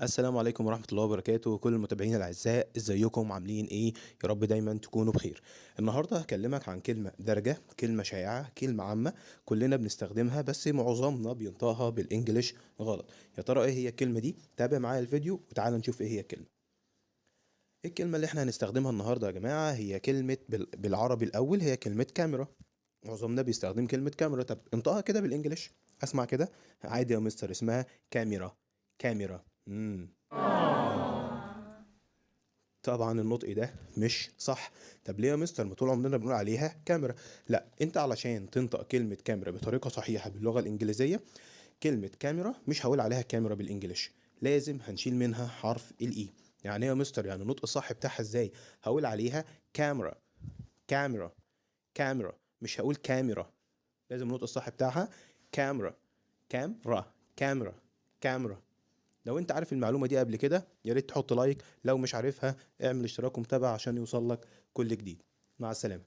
السلام عليكم ورحمة الله وبركاته. كل المتابعين الأعزاء، ازيكم عاملين ايه؟ يا رب دايما تكونوا بخير. النهاردة هكلمك عن كلمة دارجة، كلمة شائعة، كلمة عامة كلنا بنستخدمها، بس معظمنا بينطقها بالانجليش غلط. يا ترى ايه هي الكلمة دي؟ تابع معايا الفيديو وتعال نشوف ايه هي الكلمة. الكلمة اللي احنا هنستخدمها النهاردة يا جماعة هي كلمة بالعربي الأول هي كلمة كاميرا. معظمنا بيستخدم كلمة كاميرا. طب انطقها كده بالانجليش. اسمع كده. عادي يا مستر، اسمها كاميرا. كاميرا. طبعا النطق ده مش صح. طب ليه يا مستر؟ ما طول عمرنا بنقول عليها كاميرا. لا، انت علشان تنطق كلمة كاميرا بطريقة صحيحة باللغة الإنجليزية، كلمة كاميرا مش هقول عليها كاميرا بالإنجليش، لازم هنشيل منها حرف الإي. يعني ايه يا مستر؟ يعني النطق الصح بتاعها ازاي؟ هقول عليها كاميرا. كاميرا. كاميرا، مش هقول كاميرا. لازم النطق الصح بتاعها كاميرا. كاميرا. كاميرا. كاميرا. لو انت عارف المعلومة دي قبل كده يا ريت تحط لايك، لو مش عارفها اعمل اشتراك ومتابعة عشان يوصل لك كل جديد. مع السلامة.